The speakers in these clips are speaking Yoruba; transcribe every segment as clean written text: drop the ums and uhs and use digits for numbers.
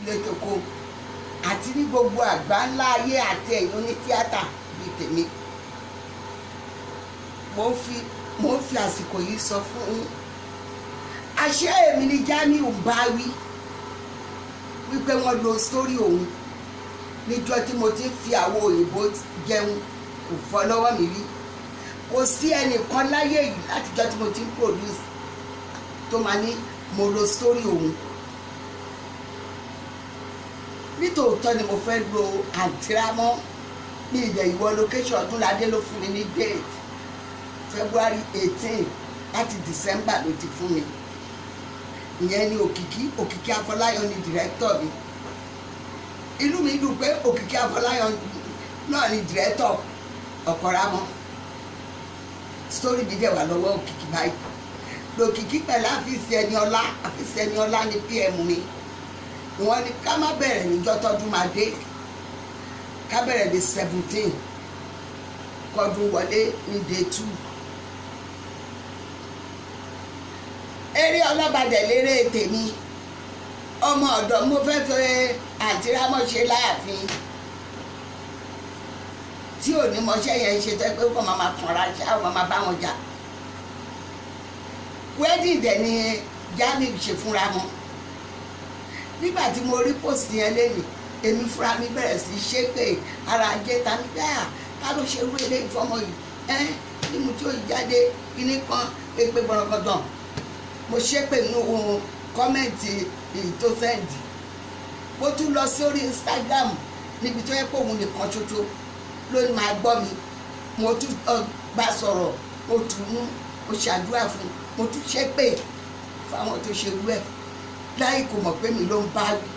létòkó àti ní gbogbo àgbá ńlá ayé àti ẹ̀yin oní tíátà bíi tèmi. mo ń fi àsìkò yìí sọ fún yín àṣé èmi ni Jamiu ń bá wí wípé wọ́n lo sórí òun níjọ́ tí mo ti ń fi àwọn òyìnbó jẹun kò fọ́ lọ́wọ́ mi rí. Kò sí ẹnìkan láyé yìí látijọ́ tí mo ti ń produce tó máa ní mo lo sórí òun. Nítòótọ́ ni mo fẹ́ lo àǹtírámọ́ ní ilẹ̀ ìwọ location Ọdúnládé ló fún mi ní date February 18 láti December ló ti fún mi. Ìyẹn ni Òkìkí Afọláyan ni director mi. Inú mi dùn pé Òkìkí Afọláyan náà ni director Ọ̀kọ̀rámọ́. Story mi dẹ̀ wà lọ́wọ́ Òkìkí báyìí. Lòkìkí pẹ̀lú àfíìsì ẹni ọlá ní PM mi. Wọ́n ní ká má bẹ̀rẹ̀ níjọ́ tọ́dún máa dé, ká bẹ̀rẹ̀ ní 17 kọ́dún wọlé ní day 2. Eré ọlọ́bàdẹ̀ lérè tèmi ọmọ ọ̀dọ́ mo fẹ́ fẹ́ àǹtírámọ́ ṣe láàfin tí ò ní mọṣẹ́ yẹn ṣe tẹ́ pé kó máa kanra ṣá ò máa bá wọn jà. Wedding dẹ̀ ni Jamiu ṣe fúnra wọn. Nígbà tí mo rí post yẹn lẹ́nu èmi fúnra mi bẹ̀rẹ̀ sí ṣépè ara jẹ́ ta ní bẹ́ẹ̀ ká ló ṣe wé lé ìfọmọ yìí ní mo tí ó jáde kíní kan pépé gbọ̀rọ̀gbọ̀dàn. Mo ṣépè nínú kọ́mẹ̀ntì tó sẹ́ǹdì. Mo tún lọ sórí Instagram níbi tó yẹ pé òun nìkan ṣoṣo lónìí máa gbọ́ mi. Mo tún bá sọ̀rọ̀ mo tún mú mo ṣàdúrà fún mo tún ṣépè fáwọn tó ṣe wú ẹ̀ láì kò mọ̀ pé mi ló ń bá wí.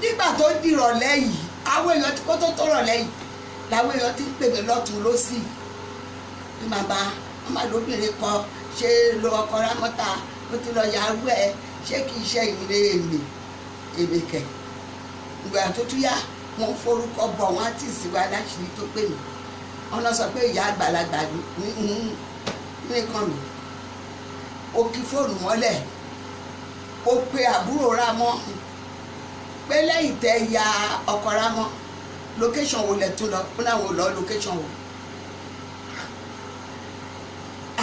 Nígbà tó dìrọ̀lẹ́ yìí àwọn èèyàn tí kò tó rọ̀lẹ́ yìí làwọn èèyàn ti ń pè mí lọ́tún lọ́sì bí màmá lóbìnrin kan ṣe lo ọkọ rámọ́ta ó ti lọ yàrá ẹ ṣé kì í ṣe ìrè èmi kẹ̀. Ìgbà tó tún yá wọn forúkọ bọ̀ wọn á tì sí wa láṣìírí tó pè mí wọn lọ sọ pé ìyá àgbàlagbà nìkan mi ó kí fóònù mọ́lẹ̀ ó pe àbúrò Rámọ́ pé lẹ́yìn tẹ́ ya ọkọ Rámọ́ location wo lẹ̀ tún lọ fún àwọn lọ location wo.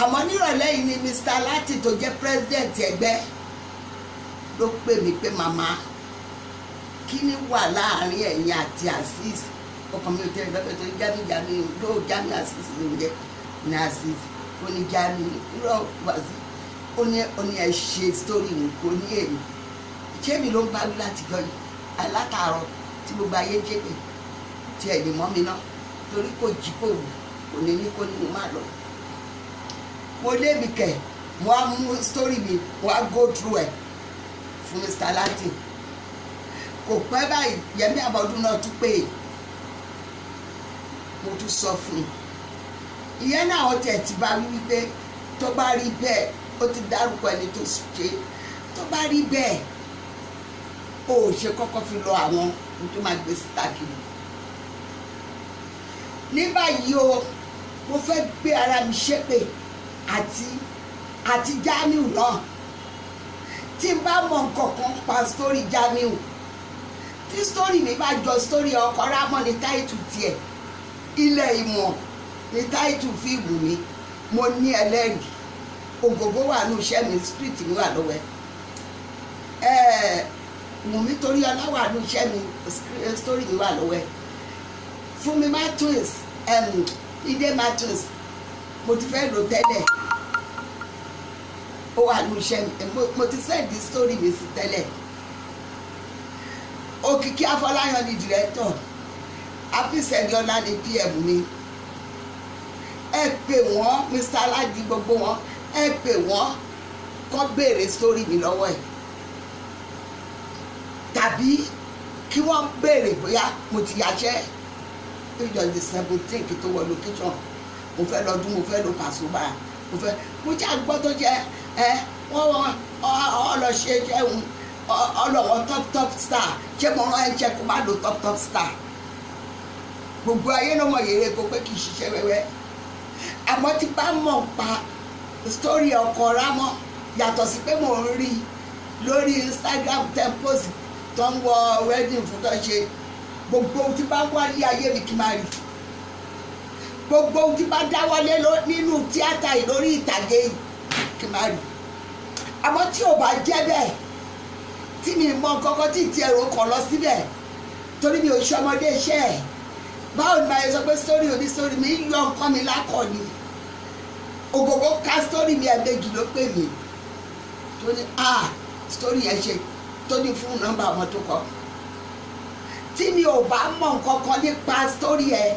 Àmọ́ nírọ̀lẹ́ yìí ni Mr. Láti tó jẹ́ president ẹgbẹ́ ló pè mí pé màmá kí ni wà láàrin ẹ̀yin àti Azeez. Ọkàn mi ò tẹ́lẹ̀ lọ́pẹ́ tó Jamiu ló Jamiu Azeez ló ń jẹ́ ní Azeez ó ní Jamiu irọ́ wàzí ó ní ẹ ṣe story mi kò ní èmi ṣé mi ló ń bá wí láti jọ yìí alátàárọ̀ tí gbogbo ayé jẹ́pẹ̀ tí ẹ̀ lè mọ́ mi náà torí kò jí kò wù kò ní kó ní mo máa lọ. Mo lébi kẹ̀ mo á mú story mi mo á go through ẹ̀ fún Mr. Latin. Kò pẹ́ báyìí Yẹmí Àbọ̀dún náà tún pè é mo tún sọ fún un. Ìyẹn náà ó tẹ̀ tí bá wí wípé tó bá rí bẹ́ẹ̀ ó ti dárúkọ ẹni tó ṣe tó bá rí bẹ́ẹ̀ ó ṣe kọ́kọ́ fi lọ àwọn tó máa gbé síta kiri. Ní báyìí o mo fẹ́ gbé ara mi ṣépè àti Jamiu náà tí n bá mọ nǹkan kan pa sórí Jamiu tí sórí mi bá jọ sórí ọkọ Rámọ́ ní táìtù tiẹ̀ ilẹ̀ ìmọ̀ ní táìtù fíìmù mi mo ní ẹlẹ́rìí ògògó wà ní iṣẹ́ mi street mi wà lọ́wọ́ ẹ̀ Wùnmí torí ọlá wà ní iṣẹ́ mi story mi wà lọ́wọ́ ẹ̀ Fúnmi Matthews Ide Matthews mo ti fẹ́ lò tẹ́lẹ̀ ó wà ní iṣẹ́ mi mo ti send story mi sí tẹ́lẹ̀. Òkìkí Afọláyan ni director àfíìsì ọlá ní PM mi. Ẹ pè wọ́n Mr. Aládì gbogbo wọn ẹ pè wọ́n kó béèrè story mi lọ́wọ́ ẹ̀ tàbí kí wọ́n béèrè bóyá mo ti yàṣẹ́ ìjọba 17 kí tó wọ location mo fẹ́ lọ́dún mo fẹ́ lọ Pasuma mo jẹ́ àgbọ́ tó jẹ́ wọ́n ọlọ́ ṣe jẹun ọlọ́wọ́ top star ṣé mo rán ẹ jẹ́ kó má lo top star gbogbo ayé ló mọ̀ yèrè kó pé kì í ṣiṣẹ́ wẹ́wẹ́. Àmọ́ tí bá mọ̀ pa story ọkọ Rámọ́ yàtọ̀ sí pé mo ń rí lórí Instagram tempos tó ń wọ wedding fún tó ṣe gbogbo ohun tí bá wá ní ayé mi kí n máa rí gbogbo ohun tí bá dáwọ́lé nínú tíátà yìí lórí ìtàgé yìí kí n máa rí àmọ́ tí ò bá jẹ́ bẹ́ẹ̀ tí mi mọ kọ́kọ́ tí ti ẹ̀rọ kan lọ síbẹ̀ torí mi ò ṣe ọmọdé iṣẹ́ ẹ̀ báwo ni màá yẹ sọ pé story oní story mi yọ nǹkan mi lákọ̀ọ́ni ògògó ká story mi ẹ̀ẹ́dẹ́gì ló pè mí tó ní story yẹn ṣe tó ní fún nọ́mbà ọmọ tó kọ tí mi ò bá mọ nǹkan kan nípa story ẹ̀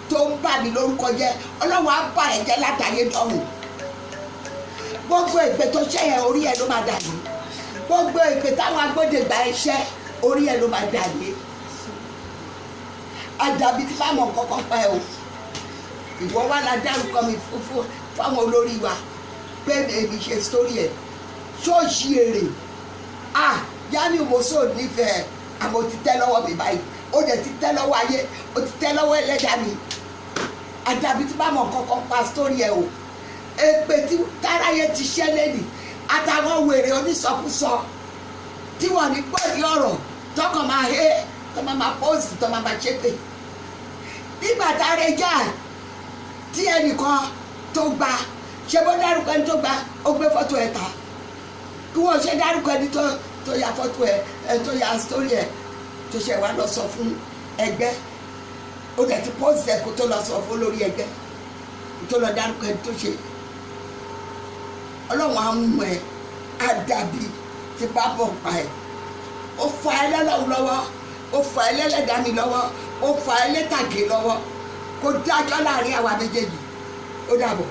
tó ń bà mí lórúkọ jẹ́ ọlọ́run á bà ẹ̀ jẹ́ látàyé dọ́run gbogbo ìpè tó ṣẹ́ yẹn orí ẹ̀ ló máa dà ní gbogbo ìpè táwọn agbódegbà iṣẹ́ orí ẹ̀ ló máa dà ní àdàbí tí bá mọ nǹkan kan pa ẹ̀ o ìwọ wà lá dárúkọ mi fáwọn olórí wa pé èmi ṣe story ẹ̀ ṣóòṣì èrè Jamiu Moso nífẹ̀ẹ́ àmọ́ ti tẹ́ lọ́wọ́ mi báyìí ó dẹ̀ ti tẹ́ lọ́wọ́ ayé ó ti tẹ́ lọ́wọ́ ẹlẹ́dàá mi àdàbí tí bá mọ nǹkan kan pa story ẹ̀ o èpè tí táráyé ti ṣẹ́ lẹ́nì àtàwọn wèrè onísọkúsọ tí wọ́n ní gbọ́dí ọ̀rọ̀ tọkàn máa hé tó máa pọ́ọ̀sì tó máa ṣépè nígbà táre jà tí ẹnìkan tó gba ṣe bó dárúkọ ẹni tó gba ó gbé fọ́tò ẹ̀ ta kí wọ́n ṣe dárúkọ ẹni tó ya fọ́tò ẹ̀ tó ya story ẹ̀ tó ṣe wá lọ sọ fún ẹgbẹ́ ó dẹ̀ ti pọ́ọ̀sì ẹ̀ kó tó lọ sọ fún lórí ẹgbẹ́ tó lọ dárúkọ ẹni tó ṣe ọlọ́run á mú ẹ àdàbí ti bá bọ̀ pa ẹ̀ ó fa ẹlẹ́lọ́run lọ́wọ́ ó fa ẹlẹ́lẹ́dàá mi lọ́wọ́ ó fa ẹlẹ́tàgé lọ́wọ́ kó dájọ́ láàrin àwa méjèèjì ó dàbọ̀.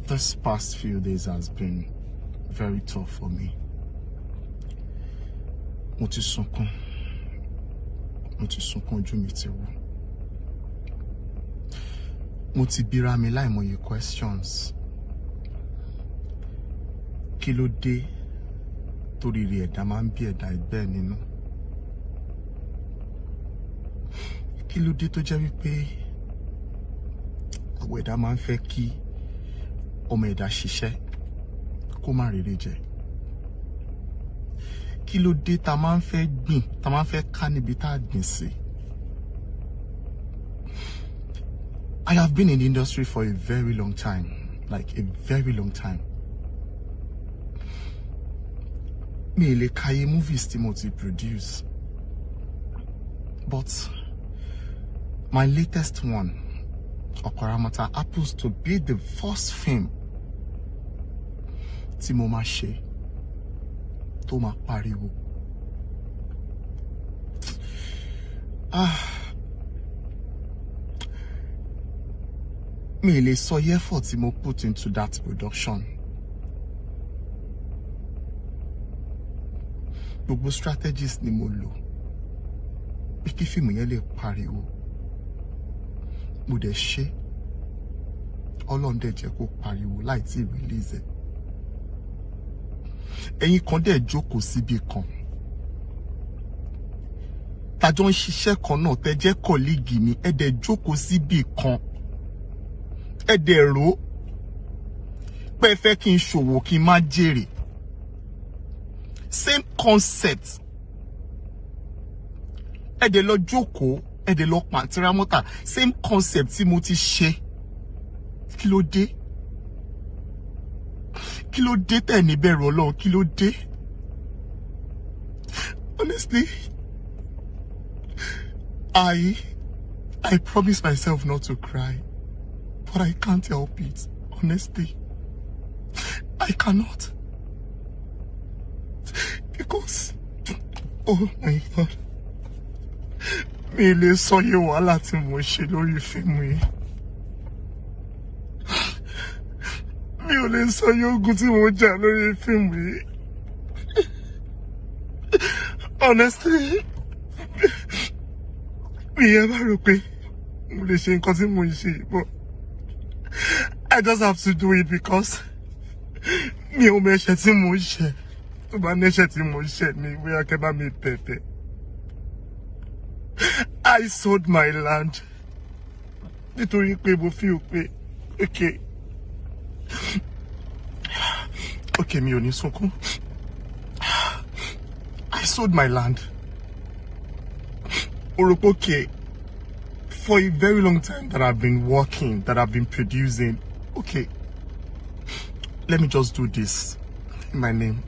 This past few days has been very tough for me. Mo ti sunkún ojú mi ti wú. Mo ti bira mi láìmọye questions. Kí ló dé torí rí ẹ̀dá máa ń bí ẹ̀dá ẹgbẹ́ nínú? Kí ló dé tó jẹ́ wípé àwọn ẹ̀dá máa ń fẹ́ kí ọmọ ẹ̀dá ṣiṣẹ́ kó má rere jẹ? Kí ló dé tá máa ń fẹ́ gbìn tá máa ń fẹ́ ká níbi tá gbìn sí? I have been in the industry for a very long time, like a very long time. Mi lè kàyé movies tí mo ti produce, but my latest one, Okaramata, happens to be the first film tí mo máa ṣe tó máa pariwo. Mi lè sọ effort tí mo put into that production. Gbogbo strategies ni mo lò bí kí fíìmù yẹn lè pariwo. Mo dẹ̀ ṣe Ọlọ́run dẹ̀ jẹ́ kó pariwo láì tí release ẹ̀. Ẹ̀yin kan dẹ̀ jókòó síbi kan tájọ́ ń ṣiṣẹ́ kan náà tẹ́ jẹ́ kọ̀líìgì mi, ẹ dẹ̀ jókòó síbi kan ẹ dẹ̀ rò pé ẹ fẹ́ kí n ṣòwò kí n má jèrè. Same concept. Ẹ dẹ̀ lọ jókòó ẹ dẹ̀ lọ pàǹtíra mọ́tà. Same concept tí mo ti ṣe. Kí ló dé? Kí ló dé tẹ́ ní bẹ̀rù Ọlọ́run? Kí ló dé? Honestly, I promise myself not to cry, but I can't help it. Honestly, I cannot. Because, oh my God, mi lè sọ iye wàhálà tí mo ṣe lórí fíìmù yìí. Mi ò lè sọ iye ogun tí mo jà lórí fíìmù yìí. Honestly, mi yẹn bá rò pé mo lè ṣe nǹkan tí mo ń ṣe, but I just have to do it because mi ò mọ ẹ̀ṣẹ̀ tí mo ń ṣe. Tó bá ní ẹ̀ṣẹ̀ tí mo ń ṣe ni bóyá kẹ́ bá mi bẹ̀bẹ̀. I sold my land nítorí pé mo feel pé okay, Okay, mi ò ní sunkún. I sold my land. Okay, for a very long time that I've been working, that I've been producing. Okay, let me just do this in my name.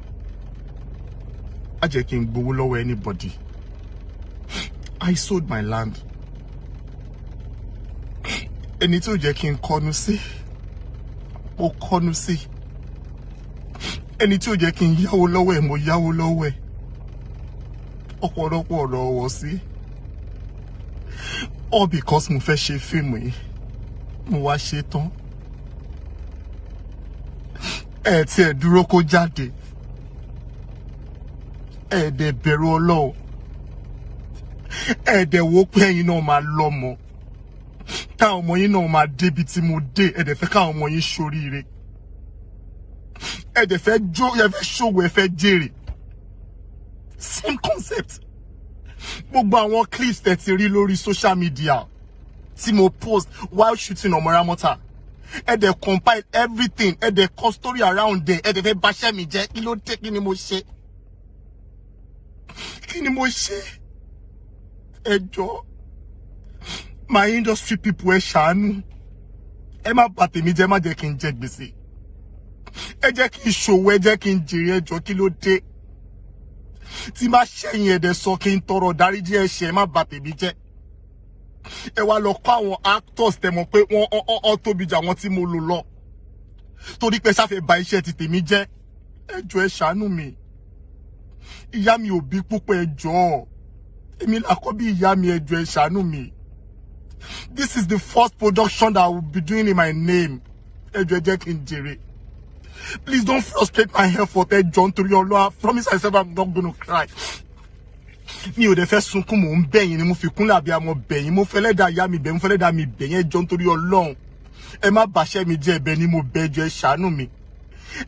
I just can't go lower anybody. I sold my land. And it's all just can't corner or corner see. And it's all just can't yaw lower, mo yaw lower. Or see. All because mo fẹ́ ṣe fíìmù yìí, mo wá ṣe tán. Ẹ tí ẹ dúró kó jáde. Ẹ dẹ̀ bẹ̀rù Ọlọ́run. Ẹ dẹ̀ wò pé ẹ̀yin náà máa lọ́mọ. Káwọn ọmọ yín náà máa débi tí mo dé. Ẹ dẹ̀ fẹ́ káwọn ọmọ yín ṣoríire. Ẹ dẹ̀ fẹ́ jó, ẹ fẹ́ ṣòwò, ẹ fẹ́ jèrè. Same concept. Gbogbo àwọn clips tẹ́ ti rí lórí social media tí mo post while shooting on Moramota. Ẹ dẹ̀ compile everything, ẹ dẹ̀ kọ story around there, ẹ dẹ̀ fẹ́ báṣẹ́ mi jẹ́, kí ló dé, kí ni mo ṣe? Kí ni mo ṣe? Ẹ jọ̀ọ́, my industry people ẹ ṣàánú. Ẹ má bà tèmi jẹ́, má jẹ́ kí n jẹ gbèsè. Ẹ jẹ́ kí n ṣòwò, ẹ jẹ́ kí n jèrè, ẹ jọ̀ọ́, kí ló dé? Tí má ṣẹ̀yìn ẹ̀dẹ̀ sọ kí n tọrọ dáríjì ẹ̀ṣẹ̀, má bà tèmi jẹ́. Ẹ wá lọ kọ́ àwọn actors tẹ́ mọ̀ pé wọ́n tóbi jà wọ́n tí mo lò lọ. Torí pé ṣáfẹ́ bà iṣẹ́ ti tèmi jẹ́. Ẹ jọ̀ọ́, ẹ ṣàánú mi. Ìyá mi ò bí púpọ̀, ẹ jọ̀ọ́. Èmi làkọ́bí ìyá mi, ẹ jọ̀ọ́, ẹ ṣàánú mi. This is the first production that I will be doing in my name. Ẹ jọ̀ọ́, ẹ jẹ́ kí n jèrè. Please don't frustrate my effort, ẹ jọ̀ọ́, nítorí Ọlọ́run. I promise myself I'm not going to cry. Mi ò dẹ̀ fẹ́ sunkún, mò ń bẹ̀yìn ni mo fi kúnlẹ̀ àbíamọ bẹ̀yìn. Mo fẹ́ lẹ́dàá ìyá mi bẹ̀yìn, mo fẹ́ lẹ́dàá mi bẹ̀yìn, ẹ jọ̀ọ́, nítorí Ọlọ́run. Ẹ má bàṣẹ́ mi jẹ́, ẹ̀bẹ̀ ni mo bẹ̀, ẹ jọ̀ọ́, ẹ ṣàánú mi.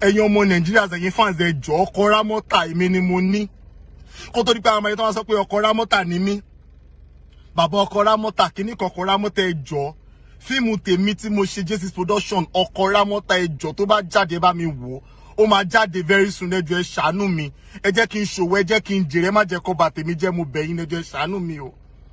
Ẹ̀yin ọmọ Nàìjíríà, ẹ̀yin fans, ẹ jọ̀ọ́, ọkọ̀ Rámọ́tà èmi ni mo ní. Kó tó di pé àwọn ọmọ yẹn tó wá sọ pé ọkọ̀ Rámọ́tà ni mí. Bàbá ọkọ̀ Rámọ́tà, kíní kan ọkọ̀ Rámọ́tà, ẹ jọ̀ọ́. Fíìmù tèmi tí mo ṣe JAMIU production, ọkọ̀ Rámọ́tà, ẹ jọ̀ọ́, tó bá jáde bá mi wò. Ó máa jáde very soon, ẹ jọ̀ọ́, ẹ ṣàánú mi. Ẹ jẹ́ kí n ṣòwò, ẹ jẹ́ kí n jèrè, ẹ má jẹ́ kó bà tèmi jẹ́, mo bẹ̀ yín, ẹ jọ̀ọ́, ẹ ṣàánú mi o.